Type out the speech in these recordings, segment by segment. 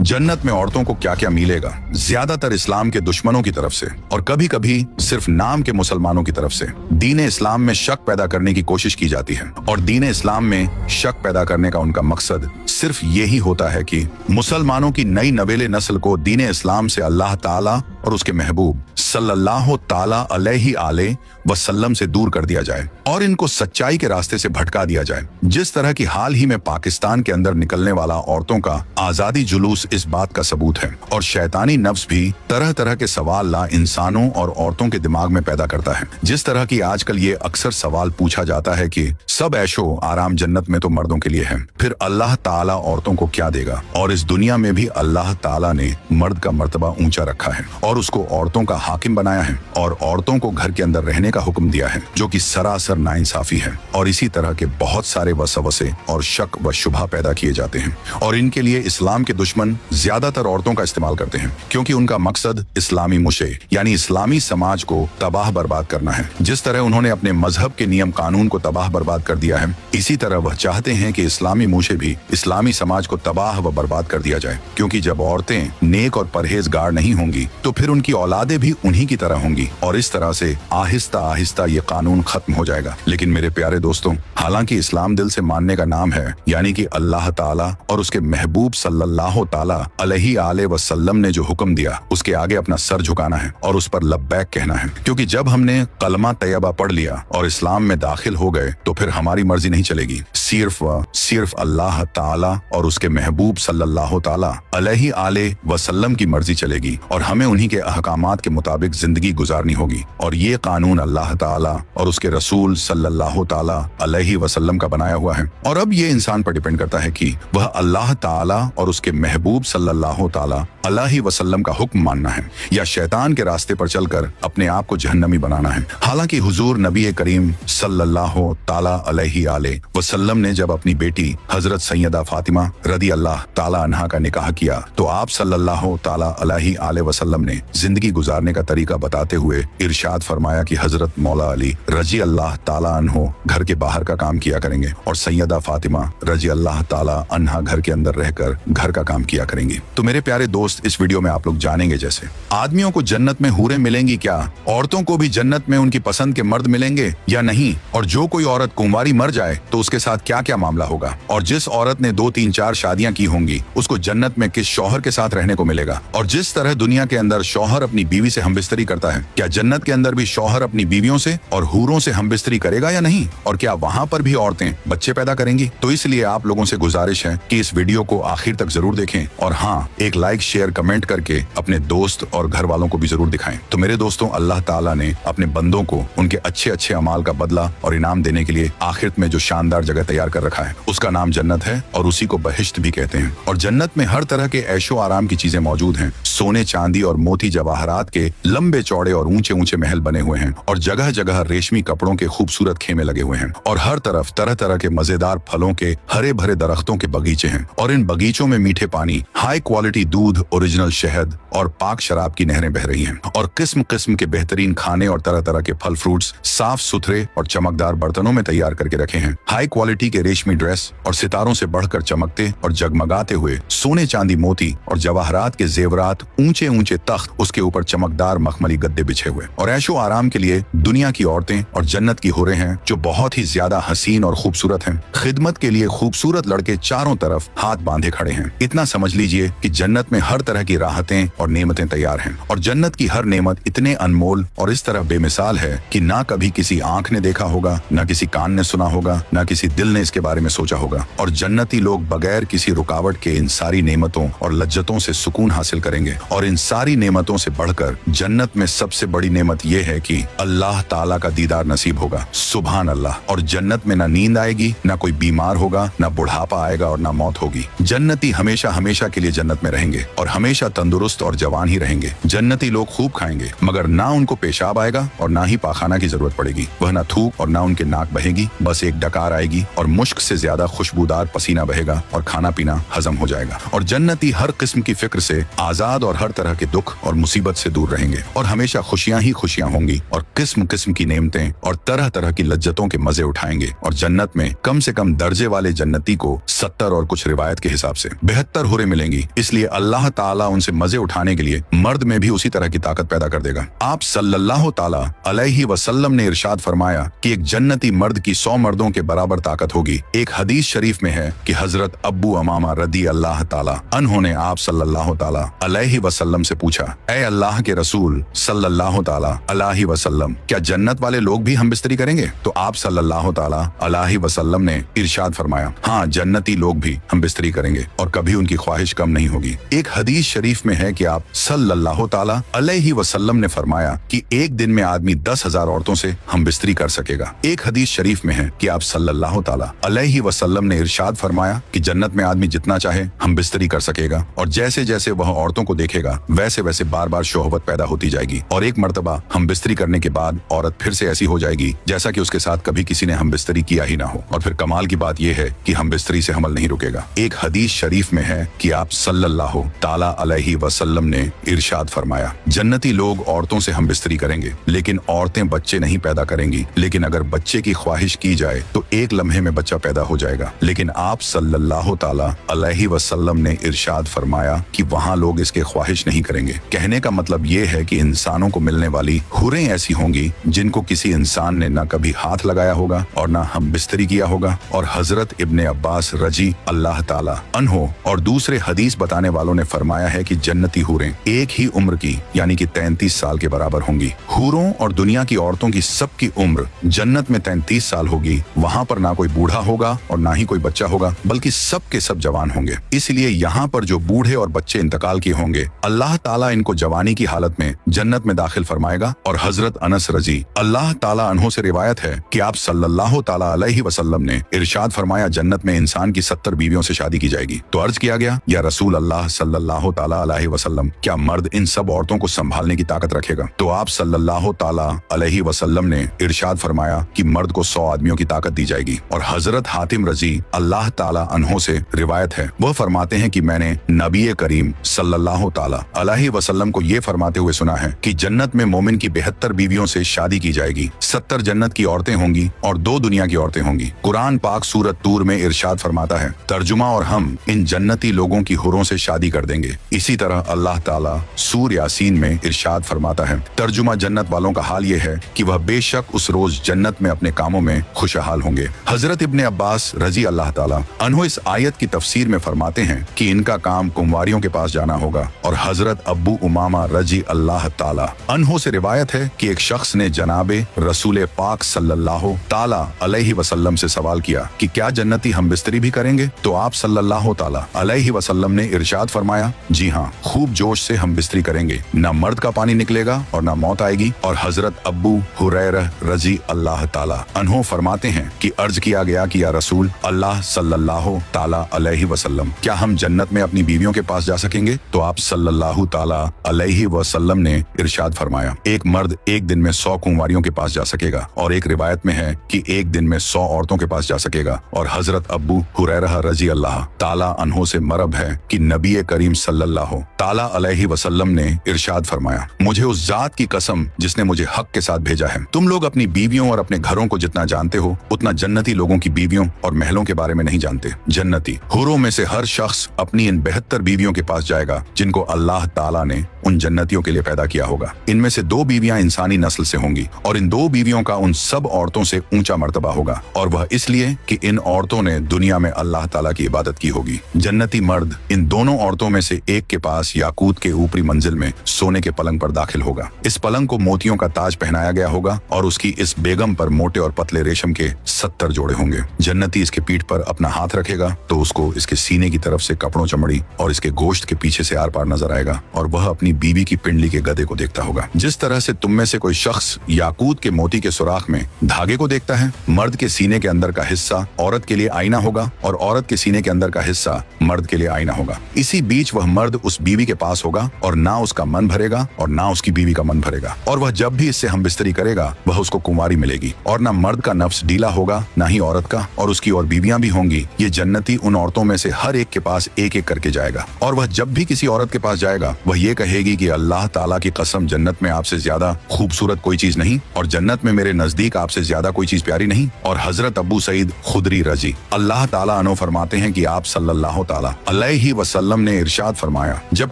जन्नत में औरतों को क्या क्या मिलेगा, ज्यादातर इस्लाम के दुश्मनों की तरफ से और कभी कभी सिर्फ नाम के मुसलमानों की तरफ से दीन इस्लाम में शक पैदा करने की कोशिश की जाती है। और दीन इस्लाम में शक पैदा करने का उनका मकसद सिर्फ यही होता है कि मुसलमानों की नई नवेले नस्ल को दीन इस्लाम से अल्लाह ताला और उसके महबूब सल्लल्लाहु ताला अलैहि आले वसल्लम से दूर कर दिया जाए और इनको सच्चाई के रास्ते से भटका दिया जाए। जिस तरह की हाल ही में पाकिस्तान के अंदर निकलने वाला औरतों का आजादी जुलूस इस बात का सबूत है। और शैतानी नफ्स भी तरह तरह के सवाल ला इंसानों और औरतों के दिमाग में पैदा करता है। जिस तरह की आजकल ये अक्सर सवाल पूछा जाता है कि सब ऐशो आराम जन्नत में तो मर्दों के लिए है, फिर अल्लाह ताला औरतों को क्या देगा। और इस दुनिया में भी अल्लाह ताला ने मर्द का मर्तबा ऊंचा रखा है और उसको औरतों का हाकिम बनाया है और औरतों को घर के अंदर रहने का हुक्म दिया है, जो कि सरासर नाइंसाफी है। और इसी तरह के बहुत सारे वसवसे और शक व शुबहा पैदा किए जाते हैं और इनके लिए इस्लाम के दुश्मन ज्यादातर औरतों का इस्तेमाल करते हैं, क्योंकि उनका मकसद इस्लामी मुशे यानी इस्लामी समाज को तबाह बर्बाद करना है। जिस तरह उन्होंने अपने मजहब के नियम कानून को तबाह बर्बाद कर दिया है, इसी तरह वह चाहते हैं कि इस्लामी मुशे भी इस्लामी समाज को तबाह व बर्बाद कर दिया जाए। क्योंकि जब औरतें नेक और परहेजगार नहीं होंगी तो फिर उनकी औलादें भी उन्हीं की तरह होंगी और इस तरह से आहिस्ता आहिस्ता ये कानून खत्म हो जाएगा। लेकिन मेरे प्यारे दोस्तों, हालांकि इस्लाम दिल से मानने का नाम है, यानी कि अल्लाह ताला और उसके महबूब सल्लल्लाहु ताला अलैहि आले वसल्लम ने जो हुक्म दिया उसके आगे अपना सर झुकाना है और उस पर लब्बैक कहना है। क्योंकि जब हमने कलमा तैयबा पढ़ लिया और इस्लाम में दाखिल हो गए तो फिर हमारी मर्जी नहीं चलेगी, सिर्फ अल्लाह ताला और उसके महबूब सल्लल्लाहु ताला अलैहि आले वसल्लम की मर्जी चलेगी और हमें उन्हीं के अहकामात के मुताबिक जिंदगी गुजारनी होगी। और ये कानून अल्लाह ताला और उसके रसूल सल्लल्लाहु ताला अलैहि वसल्लम का बनाया हुआ है। और अब ये इंसान पर डिपेंड करता है कि वह अल्लाह ताला और उसके महबूब सल्लल्लाहु ताला अलैहि वसल्लम का हुक्म मानना है या शैतान के रास्ते पर चलकर अपने आप को जहन्नमी बनाना है। हालांकि हुजूर नबी करीम सल्लल्लाहु ताला अलैहि आले वसल्लम ने जब अपनी बेटी हजरत सैयदा फातिमा रदी अल्लाह ताला अन्हा का निकाह किया तो आप सल्लल्लाहु ताला अलैहि आले वसल्लम ने जिंदगी गुजारने का तरीका बताते हुए इरशाद फरमाया कि हजरत मौला अली रजी अल्लाह ताला अन्हो घर के बाहर का काम किया करेंगे और सैयदा फातिमा रजी अल्लाह ताला अन्हा घर के अंदर रहकर घर का काम किया करेंगी। तो मेरे प्यारे दोस्त, इस वीडियो में आप लोग जानेंगे जैसे आदमियों को जन्नत में हूरें मिलेंगी क्या, औरतों को भी जन्नत में उनकी पसंद के मर्द मिलेंगे या नहीं, और जो कोई औरत कुंवारी मर जाए तो उसके साथ क्या क्या मामला होगा, और जिस औरत ने 2, 3, 4 शादियां की होंगी उसको जन्नत में किस शौहर के साथ रहने को मिलेगा। और जिस तरह दुनिया के अंदर शौहर अपनी बीवी से हमबिस्तरी करता है, क्या जन्नत के अंदर भी शौहर अपनी बीवियों से और हूरों से हमबिस्तरी करेगा या नहीं, और क्या वहां पर भी औरतें बच्चे पैदा करेंगी। तो इसलिए आप लोगों से गुजारिश है कि इस वीडियो को आखिर तक जरूर देखें और हाँ, एक लाइक शेयर कमेंट करके अपने दोस्त और घर वालों को भी जरूर दिखाएं। तो मेरे दोस्तों, अल्लाह ताला ने अपने बंदों को उनके अच्छे अच्छे अमाल का बदला और इनाम देने के लिए आखिरत में जो शानदार जगह तैयार कर रखा है उसका नाम जन्नत है और उसी को बहिश्त भी कहते हैं। और जन्नत में हर तरह के ऐशो आराम की चीजें मौजूद हैं। सोने चांदी और मोती जवाहरात के लंबे चौड़े और ऊंचे ऊंचे महल बने हुए हैं और जगह जगह रेशमी कपड़ों के खूबसूरत खेमे लगे हुए हैं और हर तरफ तरह तरह के मजेदार फलों के हरे भरे दरख्तों के बगीचे हैं और इन बगीचों में मीठे पानी, हाई क्वालिटी दूध, ओरिजिनल शहद और पाक शराब की नहरें बह रही हैं और किस्म किस्म के बेहतरीन खाने और तरह तरह के फल फ्रूट्स साफ सुथरे और चमकदार बर्तनों में तैयार करके रखे हैं। हाई क्वालिटी के रेशमी ड्रेस और सितारों से बढ़कर चमकते और जगमगाते हुए सोने चांदी मोती और जवाहरात के जेवरात, ऊंचे ऊंचे तख्त, उसके ऊपर चमकदार मखमली गद्दे बिछे हुए और ऐशो आराम के लिए दुनिया की औरतें और जन्नत की होरें हैं जो बहुत ही ज्यादा हसीन और खूबसूरत हैं। खिदमत के लिए खूबसूरत लड़के चारों तरफ हाथ बांधे खड़े हैं। इतना समझ लीजिए कि जन्नत में हर तरह की राहतें और नेमतें तैयार हैं और जन्नत की हर नेमत इतने अनमोल और इस तरह बेमिसाल है कि ना कभी किसी आंख ने देखा होगा, ना किसी कान ने सुना होगा, ना किसी दिल ने इसके बारे में सोचा होगा। और जन्नती लोग बगैर किसी रुकावट के इन सारी नेमतों और लज्जतों से सुकून हासिल करेंगे। और इन सारी नेमतों से बढ़कर जन्नत में सबसे बड़ी नेमत यह है कि अल्लाह ताला का दीदार नसीब होगा। सुभान अल्लाह। और जन्नत में ना नींद आएगी, ना कोई बीमार होगा, ना बुढ़ापा आएगा और ना मौत होगी। जन्नती हमेशा हमेशा के लिए जन्नत में रहेंगे और हमेशा तंदुरुस्त और जवान ही रहेंगे। जन्नती लोग खूब खाएंगे मगर ना उनको पेशाब आएगा और ना ही पाखाना की जरूरत पड़ेगी। वह ना थूक और ना उनके नाक बहेगी, बस एक डकार आएगी और मुश्क से ज्यादा खुशबूदार पसीना बहेगा और खाना पीना हजम हो जाएगा। और जन्नती हर किस्म की फिक्र से आजाद और हर तरह के दुख और मुसीबत से दूर रहेंगे। रहेंगे और हमेशा खुशियां ही खुशियां होंगी और किस्म किस्म की नेमतें और तरह तरह की लज्जतों के मजे उठाएंगे। और जन्नत में कम से कम दर्जे वाले जन्नती को 70 और कुछ रिवायत के हिसाब से 72 हुरें मिलेंगी। इसलिए अल्लाह ताला उनसे मजे उठाने के लिए मर्द में भी उसी तरह की ताकत पैदा कर देगा। आप सल्लल्लाहु ताला अलैहि वसल्लम ने इरशाद फरमाया कि एक जन्नती मर्द की 100 मर्दों के बराबर ताकत होगी। एक हदीस शरीफ में है कि हजरत अब्बू अमामा रदी अल्लाह ताला अन्हो ने आप सल्लल्लाहु ताला अलैहि वसल्लम से पूछा, ऐ अल्लाह के रसूल सल्लल्लाहु ताला अलैहि वसल्लम, क्या जन्नत वाले लोग भी हम बिस्तरी करेंगे? तो आप सल्लल्लाहु ताला अलैहि वसल्लम ने इरशाद फरमाया, हाँ, जन्नती लोग भी हम बिस्तरी करेंगे और कभी उनकी ख्वाहिश कम नहीं होगी। एक हदीस शरीफ में है कि आप सल्लल्लाहु ताला अलैहि वसल्लम ने फरमाया कि एक दिन में आदमी 10,000 औरतों से हम बिस्तरी कर सकेगा। एक हदीस शरीफ में है कि आप सल्लल्लाहु ताला अलैहि वसल्लम ने इरशाद फरमाया कि जन्नत में आदमी जितना चाहे हम बिस्तरी कर सकेगा और जैसे जैसे वह औरतों को देखेगा वैसे वैसे बार बार शोहबत पैदा होती जाएगी और एक मर्तबा हम बिस्तरी करने के बाद औरत फिर से ऐसी हो जाएगी जैसा कि उसके साथ कभी किसी ने हम बिस्तरी किया ही ना हो। और फिर कमाल की बात यह है कि हम बिस्तरी से हमल नहीं रुकेगा। एक हदीस शरीफ में है कि आप सल्लल्लाहु ताला अलैहि वसल्लम ने इरशाद फरमाया, जन्नती लोग औरतों से हम बिस्तरी करेंगे लेकिन औरतें बच्चे नहीं पैदा करेंगी, लेकिन अगर बच्चे की ख्वाहिश की जाए तो एक लम्हे में बच्चा पैदा हो जाएगा। लेकिन आप सल्लल्लाहु ताला अलैहि वसल्लम ने इरशाद फरमाया कि वहाँ लोग इसके ख्वाहिश नहीं करेंगे। कहने का मतलब ये है कि इंसानों को मिलने वाली हुरें ऐसी होंगी जिनको किसी इंसान ने न कभी हाथ लगाया होगा और न हम बिस्तरी किया होगा। और हजरत इब्ने अब्बास रजी अल्लाह ताला अन्हो और दूसरे हदीस बताने वालों ने फरमाया है कि जन्नती हुरें एक ही उम्र की यानी कि 33 साल के बराबर होंगी। हुरों और दुनिया की औरतों की सबकी उम्र जन्नत में 33 साल होगी। वहाँ पर ना कोई बूढ़ा होगा और ना ही कोई बच्चा होगा, बल्कि सब के सब जवान होंगे। इसलिए यहाँ पर जो बूढ़े और बच्चे इंतकाल किए होंगे, अल्लाह ताला इनको जवानी की हालत में जन्नत में दाखिल फरमाएगा। और हजरत अनस रजी अल्लाह ताला अन्हो से रिवायत है कि आप सल्लल्लाहु ताला अलैहि वसल्लम ने इरशाद फरमाया, जन्नत में इंसान की 70 बीवियों से शादी की जाएगी। तो अर्ज किया गया, या रसूल अल्लाह सल्लल्लाहु ताला अलैहि वसल्लम, क्या मर्द इन सब औरतों को संभालने की ताकत रखेगा? तो आप सल्लल्लाहु ताला अलैहि वसल्लम ने इरशाद फरमाया कि मर्द को 100 आदमियों की ताकत दी जाएगी। और हजरत हातिम रजी अल्लाह ताला अन्हो से रिवायत है, वह फरमाते हैं कि मैंने नबी करीम सल्लल्लाहु ताला अलैहि वसल्लम को ये फरमाते हुए सुना है कि जन्नत में मोमिन की 72 बीवियों से शादी की जाएगी। 70 जन्नत की औरतें होंगी और 2 दुनिया की औरतें होंगी। कुरान पाक सूरत तूर में इरशाद फरमाता है, तर्जुमा, और हम इन जन्नती लोगों की हुरों से शादी कर देंगे। इसी तरह अल्लाह ताला सूर यासीन में इरशाद फरमाता है, तर्जुमा, जन्नत वालों का हाल ये है कि वह बेशक उस रोज जन्नत में अपने कामों में खुशहाल होंगे। हजरत इब्ने अब्बास रजी अल्लाह ताला अन्हो इस आयत की तफसीर में फरमाते हैं कि इनका काम कुंवारियों के पास जाना होगा। और हजरत अब्बू उमामा रजी अल्लाह ताला अन्हो से रिवायत है कि एक शख्स ने जनाबे रसूल पाक सल्लल्लाहु ताला अलैहि वसल्लम से सवाल किया कि क्या जन्नती हम बिस्तरी भी करेंगे? तो आप सल्लल्लाहु ताला अलैहि वसल्लम ने इरशाद फरमाया, जी हाँ, खूब जोश से हम बिस्तरी करेंगे, ना मर्द का पानी निकलेगा और ना मौत आएगी। और हजरत अब्बू हुरैरा रजी अल्लाह ताला अन्हो फरमाते हैं कि अर्ज किया गया कि या रसूल अल्लाह सल्लल्लाहु ताला अलैहि वसल्लम, क्या हम जन्नत में अपनी बीवियों के पास जा सकेंगे? तो आप सल्लल्लाहु ताला अलैहि वसल्लम ने इरशाद फरमाया, एक मर्द एक दिन में 100 कुंवारियों के पास जा सकेगा। और एक रिवायत में है कि एक दिन में 100 औरतों के पास जा सकेगा। और हजरत अब्बू हुरैरा रजी अल्लाह ताला अन्हो से मरब है कि नबी करीम सल्लल्लाहु ताला अलैहि वसल्लम ने इरशाद फरमाया, मुझे उस जात की कसम जिसने मुझे हक के साथ भेजा है, तुम लोग अपनी बीवियों और अपने घरों को जितना जानते हो उतना जन्नती लोगों की बीवियों और महलों के बारे में नहीं जानते। जन्नती हुरों में से हर शख्स अपनी इन 72 बीवियों के पास जाएगा जिनको अल्लाह ताला ने उन जन्नतियों के लिए पैदा किया होगा। इनमें से 2 बीवियां इंसानी नस्ल से होंगी और इन 2 बीवियों का उन सब औरतों से ऊंचा मर्तबा होगा, और वह इसलिए कि इन औरतों ने दुनिया में अल्लाह ताला की इबादत की होगी। जन्नती मर्द इन दोनों औरतों में से एक के पास याकूत के ऊपरी मंजिल में सोने के पलंग पर दाखिल होगा। इस पलंग को मोतियों का ताज पहनाया गया होगा और उसकी इस बेगम पर मोटे और पतले रेशम के 70 जोड़े होंगे। जन्नती इसके पीठ पर अपना हाथ रखेगा तो उसको इसके सीने की तरफ से कपड़ों, चमड़ी और इसके गोश्त के पीछे से आर पार नजर आएगा और वह अपनी बीवी की पिंडली के गधे को देखता होगा। जिस तरह से तुम में से कोई शख्स याकूत के मोती के सुराख में धागे को देखता है, मर्द के सीने के अंदर का हिस्सा औरत के लिए आईना होगा और औरत के सीने के अंदर का हिस्सा मर्द के लिए आईना होगा। इसी बीच वह मर्द उस बीवी के पास होगा और ना उसका मन भरेगा और ना उसकी बीवी का मन भरेगा, और वह जब भी इससे हम बिस्तरी करेगा वह उसको कुंवारी मिलेगी और ना मर्द का नफ्स ढीला होगा ना ही औरत का, और उसकी और बीवियां भी होंगी। ये जन्नती उन औरतों में से हर एक के पास एक एक करके जाएगा और वह जब भी किसी औरत के पास जाएगा वह ये कहेगी कि अल्लाह ताला की कसम, जन्नत में आपसे ज्यादा खूबसूरत कोई चीज नहीं और जन्नत में मेरे नजदीक आपसे ज्यादा कोई चीज प्यारी नहीं। और हजरत अबू सईद खुदरी रजी अल्लाह ताला अन्हु फरमाते हैं कि आप सल्लल्लाहु ताला अलैहि वसल्लम ने इरशाद फरमाया, जब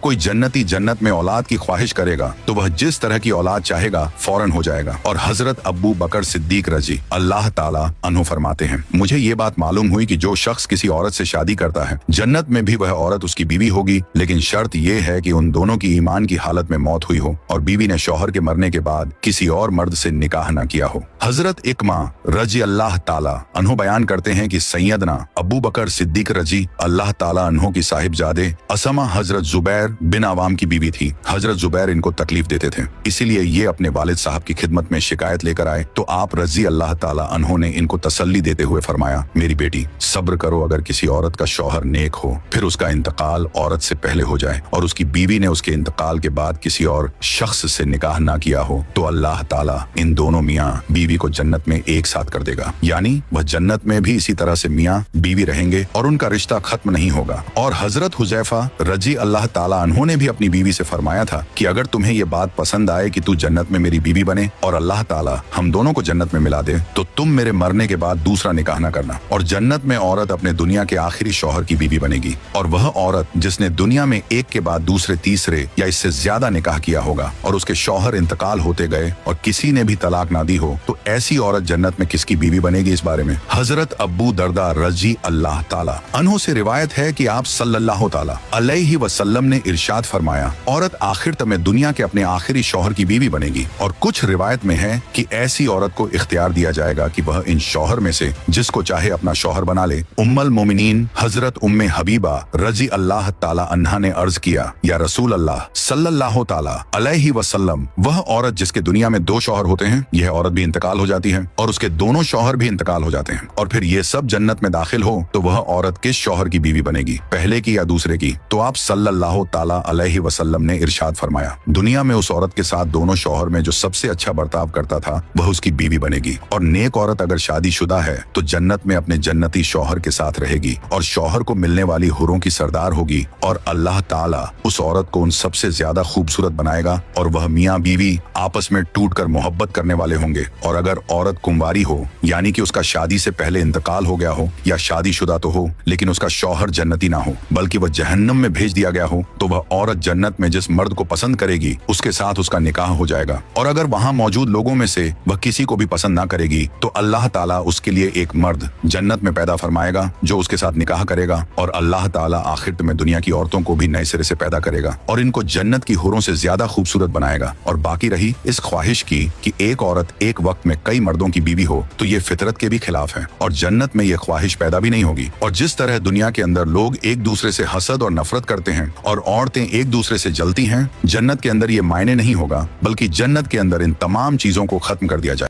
कोई जन्नती जन्नत में औलाद की ख्वाहिश करेगा तो वह जिस तरह की औलाद चाहेगा फौरन हो जाएगा। और हजरत अबू बकर सिद्दीक रजी अल्लाह ताला अन्हु फरमाते हैं, मुझे ये बात मालूम हुई कि जो शख्स किसी औरत से शादी करता है जन्नत में भी वह औरत उसकी बीवी होगी, लेकिन शर्त यह है कि उन दोनों की ईमान की हालत में मौत हुई हो और बीवी ने शौहर के मरने के बाद किसी और मर्द से निकाह न किया हो। हजरत इकमा रजी अल्लाह ताला अन्हु बयान करते हैं कि सैयदना अबू बकर सिद्दीक रजी अल्लाह ताला अन्हु की साहिबजादे असमा हजरत जुबैर बिन अवाम की बीवी थी। हजरत जुबैर इनको तकलीफ देते थे, इसीलिए ये अपने वालिद साहब की खिदमत में शिकायत लेकर आए तो आप रजी अल्लाह ताला अन्हु ने इनको तसल्ली देते हुए फरमाया, मेरी बेटी सब्र करो, अगर किसी औरत का शौहर नेक हो फिर उसका इंतकाल औरत से पहले हो जाए और उसकी बीवी ने उसके इंतकाल के बाद किसी और शख्स से निकाह ना किया हो तो अल्लाह ताला इन दोनों मियाँ बीवी को जन्नत में एक साथ कर देगा, यानी वह जन्नत में भी इसी तरह से मियाँ बीवी रहेंगे और उनका रिश्ता खत्म नहीं होगा। और हजरत हुजैफा रजी अल्लाह ताला अन्हु ने भी अपनी बीवी से फरमाया था कि अगर तुम्हें ये बात पसंद आए कि तू जन्नत में मेरी बीवी बने और अल्लाह ताला हम दोनों को जन्नत में मिला दे तो तुम मेरे मरने के बाद दूसरा निकाह ना करना। और जन्नत में औरत अपने दुनिया के आखिरी शौहर की बीवी बनेगी और वह औरत जिसने दुनिया में एक के बाद दूसरे तीसरे या इससे ज्यादा निकाह किया होगा और उसके शौहर इंतकाल होते गए और किसी ने भी तलाक ना दी हो तो ऐसी औरत जन्नत में किसकी बीवी बनेगी। इस बारे में हजरत अबू दरदा रजी अल्लाह ताला अन्हु से रिवायत है कि आप सल्लल्लाहु ताला अलैहि वसल्लम ने इरशाद फरमाया, औरत आखिर तक में दुनिया के अपने आखिरी शौहर की बीवी बनेगी। और कुछ रिवायत में है कि ऐसी औरत को इख्तियार दिया जाएगा कि वह इन शौहर में से जिसको चाहे अपना शौहर बना ले। उम्मुल मोमिनीन हजरत उम्मे हबीबा रजी अल्लाह ताला अन्हा ने अर्ज किया, या रसूल अल्लाह सल्लल्लाहु ताला अलैहि वसल्लम, वह औरत जिसके दुनिया में दो शौहर होते हैं यह औरत भी इंतकाल हो जाती है और उसके दोनों शौहर भी इंतकाल हो जाते हैं और फिर ये सब जन्नत में दाखिल हो तो वह औरत किस शौहर की बीवी बनेगी, पहले की या दूसरे की? तो आप सल्लल्लाहु ताला अलैहि वसल्लम ने इरशाद फरमाया, दुनिया में उस औरत के साथ दोनों शौहर में जो सबसे अच्छा बर्ताव करता था वह उसकी बीवी बनेगी। और नेक औरत अगर शादीशुदा है तो जन्नत में अपने जन्नती शौहर के साथ रहेगी और शौहर को मिलने वाली हुरों की सरदार होगी और अल्लाह ताला उस औरत को उन सबसे ज्यादा खूबसूरत बनाएगा और वह मियाँ बीवी आपस में टूटकर मोहब्बत करने वाले होंगे। और अगर औरत कुंवारी हो यानी कि उसका शादी से पहले इंतकाल हो गया हो या शादीशुदा तो हो लेकिन उसका शौहर जन्नती ना हो बल्कि वह जहन्नम में भेज दिया गया हो तो वह औरत जन्नत में जिस मर्द को पसंद करेगी उसके साथ उसका निकाह हो जाएगा। और अगर वहाँ मौजूद लोगों में से वह किसी को भी पसंद ना करेगी तो अल्लाह ताला उसके लिए एक मर्द जन्नत में पैदा फरमाएगा जो उसके साथ निकाह करेगा और अल्लाह ताला आखिर में दुनिया की औरतों को भी नए सिरे से पैदा करेगा और इनको जन्नत की हुरों से ज्यादा खूबसूरत बनाएगा। और बाकी रही इस ख्वाहिश की कि एक औरत एक वक्त में कई मर्दों की बीवी हो तो ये फितरत के भी खिलाफ है और जन्नत में ये ख्वाहिश पैदा भी नहीं होगी। और जिस तरह दुनिया के अंदर लोग एक दूसरे से हसद और नफरत करते हैं और औरतें एक दूसरे से जलती हैं, जन्नत के अंदर ये मायने नहीं होगा बल्कि जन्नत के अंदर इन तमाम चीजों को खत्म कर दिया जाए।